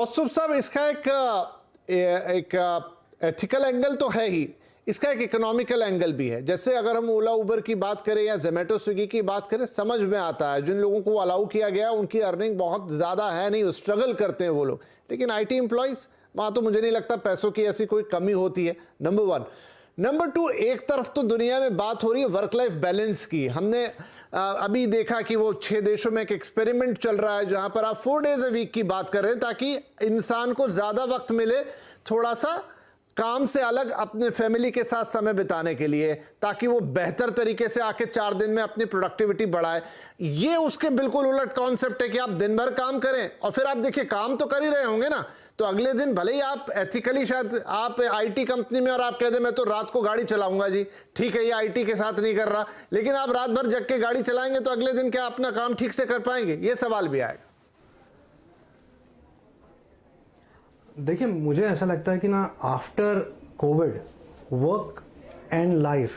कौस्तुभ साहब, इसका एक एथिकल एंगल तो है ही, इसका एक इकोनॉमिकल एंगल भी है। जैसे अगर हम ओला उबर की बात करें या जोमेटो स्विगी की बात करें, समझ में आता है जिन लोगों को अलाउ किया गया उनकी अर्निंग बहुत ज़्यादा है नहीं, वो स्ट्रगल करते हैं वो लोग। लेकिन आईटी एम्प्लॉयज़, वहाँ तो मुझे नहीं लगता पैसों की ऐसी कोई कमी होती है, नंबर वन। नंबर टू, एक तरफ तो दुनिया में बात हो रही है वर्क लाइफ बैलेंस की। हमने अभी देखा कि वो 6 देशों में एक एक्सपेरिमेंट चल रहा है जहां पर आप 4 डेज अ वीक की बात कर रहे हैं, ताकि इंसान को ज्यादा वक्त मिले थोड़ा सा काम से अलग अपने फैमिली के साथ समय बिताने के लिए, ताकि वो बेहतर तरीके से आके 4 दिन में अपनी प्रोडक्टिविटी बढ़ाए। ये उसके बिल्कुल उलट कॉन्सेप्ट है कि आप दिन भर काम करें और फिर आप देखिए काम तो कर ही रहे होंगे ना, तो अगले दिन भले ही आप एथिकली शायद आप आईटी कंपनी में और आप कह दें मैं तो रात को गाड़ी चलाऊंगा जी, ठीक है ये आईटी के साथ नहीं कर रहा, लेकिन आप रात भर जग के गाड़ी चलाएंगे तो अगले दिन क्या अपना काम ठीक से कर पाएंगे? ये सवाल भी आएगा। देखिए, मुझे ऐसा लगता है कि ना after Covid work and life,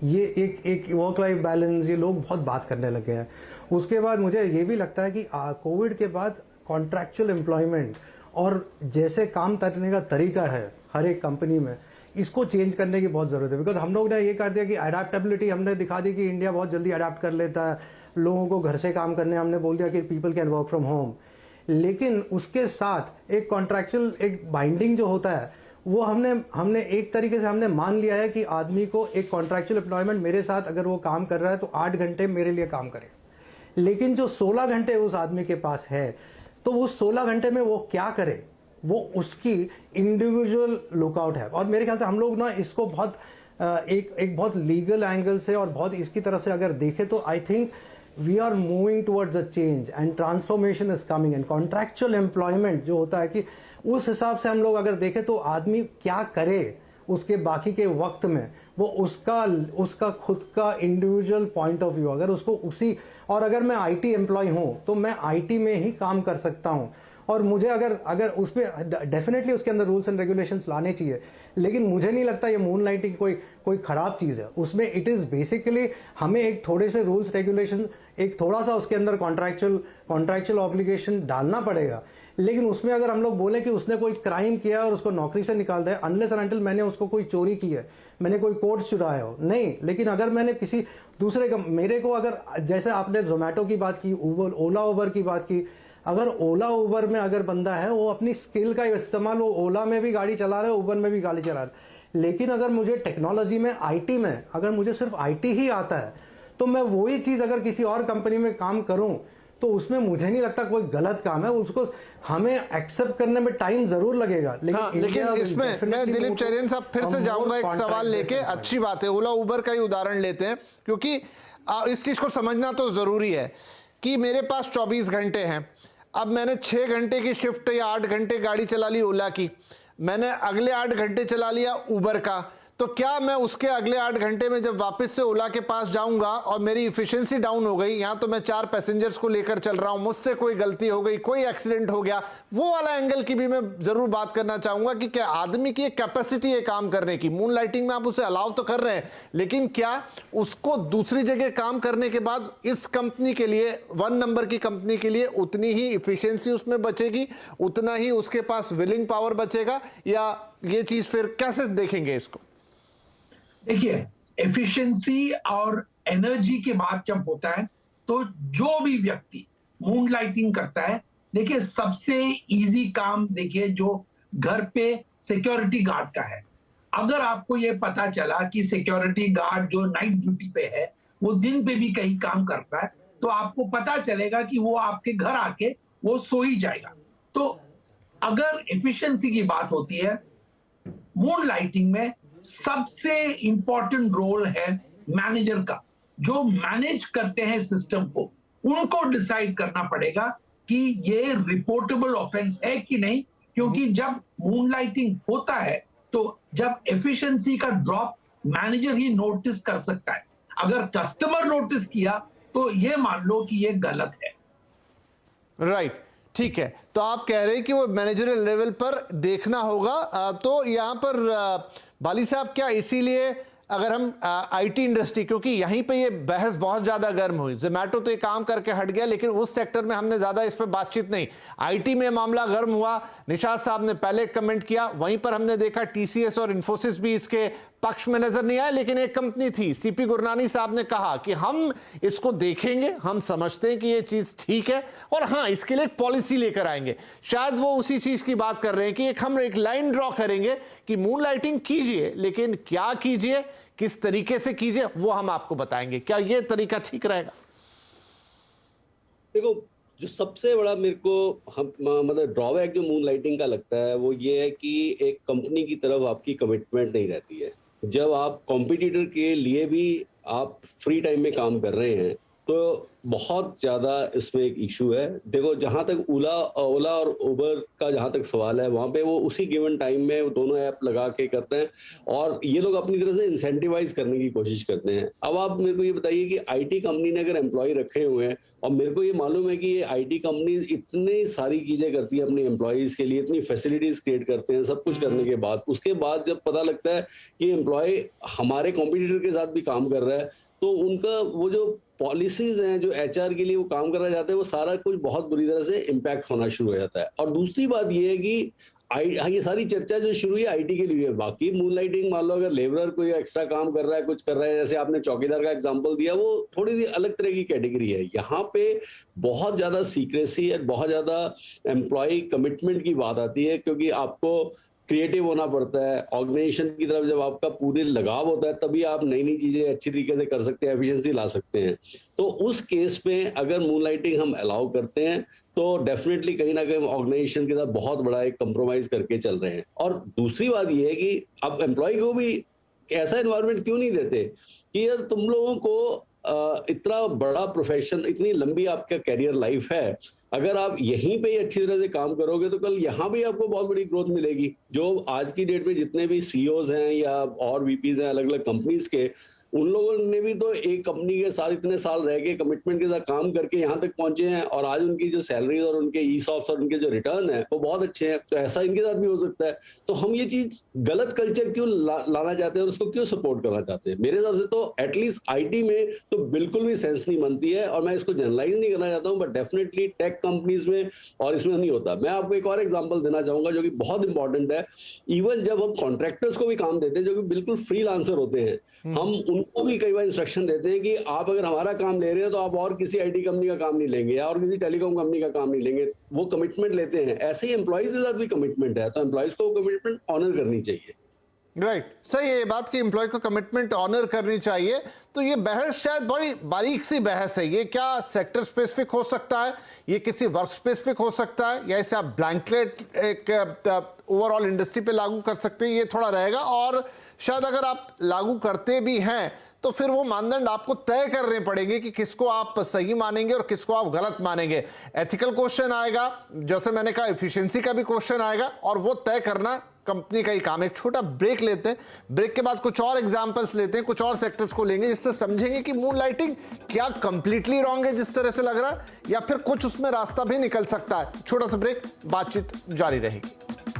ये एक वर्क लाइफ बैलेंस, ये लोग बहुत बात करने लगे हैं। उसके बाद मुझे ये भी लगता है कि कोविड के बाद कॉन्ट्रैक्चुअल एम्प्लॉयमेंट और जैसे काम करने का तरीका है हर एक कंपनी में, इसको चेंज करने की बहुत जरूरत है। बिकॉज हम लोग ने ये कर दिया कि अडेप्टेबिलिटी हमने दिखा दी कि इंडिया बहुत जल्दी अडेप्ट कर लेता है, लोगों को घर से काम करने हमने बोल दिया कि people can work from home. लेकिन उसके साथ एक कॉन्ट्रैक्चुअल एक बाइंडिंग जो होता है वो हमने एक तरीके से हमने मान लिया है कि आदमी को एक कॉन्ट्रैक्चुअल एम्प्लॉयमेंट, मेरे साथ अगर वो काम कर रहा है तो 8 घंटे मेरे लिए काम करे, लेकिन जो 16 घंटे उस आदमी के पास है तो उस 16 घंटे में वो क्या करे, वो उसकी इंडिविजुअल लुकआउट है। और मेरे ख्याल से हम लोग ना इसको बहुत एक बहुत लीगल एंगल से और बहुत इसकी तरफ से अगर देखें तो I think we are moving towards a change and transformation is coming. And contractual employment जो होता है कि उस हिसाब से हम लोग अगर देखें तो आदमी क्या करे उसके बाकी के वक्त में, वो उसका खुद का इंडिविजुअल पॉइंट ऑफ व्यू, अगर उसको उसी, और अगर मैं आईटी एम्प्लॉय हूं तो मैं आईटी में ही काम कर सकता हूं। और मुझे अगर उसमें डेफिनेटली उसके अंदर रूल्स एंड रेगुलेशंस लाने चाहिए, लेकिन मुझे नहीं लगता ये मूनलाइटिंग कोई खराब चीज है। उसमें इट इज बेसिकली हमें एक थोड़े से रूल्स रेगुलेशन, एक थोड़ा सा उसके अंदर कॉन्ट्रैक्चुअल ऑब्लिगेशन डालना पड़ेगा। लेकिन उसमें अगर हम लोग बोले कि उसने कोई क्राइम किया और उसको नौकरी से निकाल दे, अनलेस एंड अनटिल मैंने उसको कोई चोरी की है, मैंने कोई कोड चुराया हो, नहीं। लेकिन अगर मैंने किसी दूसरे का, मेरे को अगर, जैसे आपने जोमेटो की बात की, ओला उबर की बात की, अगर ओला उबर में अगर बंदा है वो अपनी स्किल का इस्तेमाल, वो ओला में भी गाड़ी चला रहा है, उबर में भी गाड़ी चला रहा है। लेकिन अगर मुझे टेक्नोलॉजी में, आईटी में, अगर मुझे सिर्फ आईटी ही आता है तो मैं वही चीज अगर किसी और कंपनी में काम करूं तो उसमें मुझे नहीं लगता कोई गलत काम है। उसको हमें एक्सेप्ट करने में टाइम जरूर लगेगा। लेकिन इसमें मैं दिलीप चरियन साहब फिर से जाऊंगा एक सवाल लेके। अच्छी बात है, ओला उबर का ही उदाहरण लेते हैं, क्योंकि इस चीज को समझना तो जरूरी है कि मेरे पास 24 घंटे हैं। अब मैंने 6 घंटे की शिफ्ट या 8 घंटे गाड़ी चला ली ओला की, मैंने अगले 8 घंटे चला लिया उबर का, तो क्या मैं उसके अगले 8 घंटे में जब वापस से ओला के पास जाऊंगा और मेरी इफिशिएंसी डाउन हो गई, यहां तो मैं 4 पैसेंजर्स को लेकर चल रहा हूं, मुझसे कोई गलती हो गई, कोई एक्सीडेंट हो गया, वो वाला एंगल की भी मैं जरूर बात करना चाहूंगा कि क्या आदमी की एक कैपेसिटी है काम करने की। मून लाइटिंग में आप उसे अलाउ तो कर रहे हैं, लेकिन क्या उसको दूसरी जगह काम करने के बाद इस कंपनी के लिए, 1 नंबर की कंपनी के लिए, उतनी ही इफिशियंसी उसमें बचेगी, उतना ही उसके पास विलिंग पावर बचेगा, या ये चीज फिर कैसे देखेंगे इसको? देखिए, एफिशिएंसी और एनर्जी की बात जब होता है तो जो भी व्यक्ति मूनलाइटिंग करता है, देखिए सबसे इजी काम, देखिए जो घर पे सिक्योरिटी गार्ड का है। अगर आपको ये पता चला कि सिक्योरिटी गार्ड जो नाइट ड्यूटी पे है वो दिन पे भी कहीं काम करता है, तो आपको पता चलेगा कि वो आपके घर आके वो सो ही जाएगा। तो अगर एफिशिएंसी की बात होती है, मूनलाइटिंग में सबसे इंपॉर्टेंट रोल है मैनेजर का। जो मैनेज करते हैं सिस्टम को, उनको डिसाइड करना पड़ेगा कि ये रिपोर्टेबल ऑफेंस है कि नहीं, क्योंकि जब मूनलाइटिंग होता है तो जब एफिशिएंसी का ड्रॉप मैनेजर ही नोटिस कर सकता है। अगर कस्टमर नोटिस किया तो ये मान लो कि ये गलत है। राइट, ठीक है। तो आप कह रहे हैं कि वो मैनेजरियल लेवल पर देखना होगा। तो यहां पर बाली साहब, क्या इसीलिए अगर हम आईटी इंडस्ट्री, क्योंकि यहीं पे ये बहस बहुत ज्यादा गर्म हुई, जोमेटो तो ये काम करके हट गया, लेकिन उस सेक्टर में हमने ज्यादा इस पर बातचीत नहीं, आईटी में मामला गर्म हुआ। निशात साहब ने पहले कमेंट किया, वहीं पर हमने देखा टीसीएस और इन्फोसिस भी इसके पक्ष में नजर नहीं आए, लेकिन एक कंपनी थी, सीपी गुरनानी साहब ने कहा कि हम इसको देखेंगे, हम समझते हैं कि ये चीज ठीक है और हाँ इसके लिए एक पॉलिसी लेकर आएंगे। शायद वो उसी चीज की बात कर रहे हैं कि हम एक लाइन ड्रॉ करेंगे कि मून लाइटिंग कीजिए, लेकिन क्या कीजिए, किस तरीके से कीजिए, वो हम आपको बताएंगे। क्या ये तरीका ठीक रहेगा? देखो, जो सबसे बड़ा मेरे को मतलब ड्रॉबैक जो मून लाइटिंग का लगता है वो ये है कि एक कंपनी की तरफ आपकी कमिटमेंट नहीं रहती है। जब आप कॉम्पिटिटर के लिए भी आप फ्री टाइम में काम कर रहे हैं तो बहुत ज़्यादा इसमें एक इशू है। देखो, जहाँ तक ओला और उबर का जहाँ तक सवाल है, वहाँ पे वो उसी गिवन टाइम में वो दोनों ऐप लगा के करते हैं और ये लोग अपनी तरह से इंसेंटिवाइज करने की कोशिश करते हैं। अब आप मेरे को ये बताइए कि आईटी कंपनी ने अगर एम्प्लॉय रखे हुए हैं और मेरे को ये मालूम है कि ये आईटी कंपनी इतनी सारी चीज़ें करती है अपने एम्प्लॉयज़ के लिए, इतनी फैसिलिटीज़ क्रिएट करते हैं, सब कुछ करने के बाद उसके बाद जब पता लगता है कि एम्प्लॉय हमारे कॉम्पिटिटर के साथ भी काम कर रहा है, तो उनका वो जो पॉलिसीज हैं, जो एचआर के लिए वो काम करना चाहते हैं, वो सारा कुछ बहुत बुरी तरह से इम्पैक्ट होना शुरू हो जाता है। और दूसरी बात ये है कि ये सारी चर्चा जो शुरू हुई आईटी के लिए, बाकी मून लाइटिंग मान लो अगर लेबरर कोई एक्स्ट्रा काम कर रहा है, कुछ कर रहा है, जैसे आपने चौकीदार का एग्जांपल दिया, वो थोड़ी सी अलग तरह की कैटेगरी है। यहाँ पे बहुत ज्यादा सीक्रेसी और बहुत ज्यादा एम्प्लॉय कमिटमेंट की बात आती है, क्योंकि आपको क्रिएटिव होना पड़ता है। ऑर्गेनाइजेशन की तरफ जब आपका पूरे लगाव होता है तभी आप नई नई चीजें अच्छी तरीके से कर सकते हैं, एफिशिएंसी ला सकते हैं। तो उस केस में अगर मून लाइटिंग हम अलाउ करते हैं तो डेफिनेटली कहीं ना कहीं ऑर्गेनाइजेशन के साथ बहुत बड़ा एक कंप्रोमाइज करके चल रहे हैं। और दूसरी बात यह है कि अब एम्प्लॉय को भी ऐसा एनवायरनमेंट क्यों नहीं देते कि यार तुम लोगों को इतना बड़ा प्रोफेशन, इतनी लंबी आपका कैरियर लाइफ है, अगर आप यहीं पे ही अच्छी तरह से काम करोगे तो कल यहाँ भी आपको बहुत बड़ी ग्रोथ मिलेगी। जो आज की डेट में जितने भी सीईओज हैं या और वीपीज हैं अलग अलग कंपनीज के, उन लोगों ने भी तो एक कंपनी के साथ इतने साल रह के कमिटमेंट के साथ काम करके यहाँ तक पहुंचे हैं और आज उनकी जो सैलरीज और उनके ईसॉप्स और उनके जो रिटर्न है वो बहुत अच्छे हैं। तो ऐसा इनके साथ भी हो सकता है। तो हम ये चीज गलत कल्चर क्यों लाना चाहते हैं और उसको क्यों सपोर्ट करना चाहते हैं? मेरे हिसाब से तो एटलीस्ट आईटी में तो बिल्कुल भी सेंस नहीं बनती है और मैं इसको जनरलाइज नहीं करना चाहता हूँ, बट डेफिनेटली टेक कंपनीज में और इसमें नहीं होता। मैं आपको एक और एग्जाम्पल देना चाहूंगा जो कि बहुत इंपॉर्टेंट है। इवन जब हम कॉन्ट्रैक्टर्स को भी काम देते हैं जो कि बिल्कुल फ्रीलांसर होते हैं, हम उनको भी कई बार इंस्ट्रक्शन देते हैं कि आप अगर हमारा काम ले रहे हैं तो आप और किसी आईटी कंपनी का काम नहीं लेंगे या और किसी टेलीकॉम कंपनी का काम नहीं लेंगे। वो कमिटमेंट लेते हैं। ऐसे ही एम्प्लॉइज के साथ भी कमिटमेंट है, तो एम्प्लॉइज को कमिटमेंट ऑनर करनी चाहिए। राइट, सही है ये बात कि एम्प्लॉय को कमिटमेंट ऑनर करनी चाहिए। तो ये बहस शायद बड़ी बारीक सी बहस है। ये क्या सेक्टर स्पेसिफिक हो सकता है, ये किसी वर्क स्पेसिफिक हो सकता है, या इसे आप ब्लैंकेट एक ओवरऑल इंडस्ट्री पे लागू कर सकते हैं, ये थोड़ा रहेगा। और शायद अगर आप लागू करते भी हैं तो फिर वो मानदंड आपको तय करने पड़ेंगे कि किसको आप सही मानेंगे और किसको आप गलत मानेंगे। एथिकल क्वेश्चन आएगा, जैसे मैंने कहा एफिशिएंसी का भी क्वेश्चन आएगा, और वो तय करना कंपनी का ही काम है। एक छोटा ब्रेक लेते हैं, ब्रेक के बाद कुछ और एग्जांपल्स लेते हैं, कुछ और सेक्टर्स को लेंगे जिससे समझेंगे कि मून लाइटिंग क्या कंप्लीटली रॉन्ग है जिस तरह से लग रहा है, या फिर कुछ उसमें रास्ता भी निकल सकता है। छोटा सा ब्रेक, बातचीत जारी रहेगी।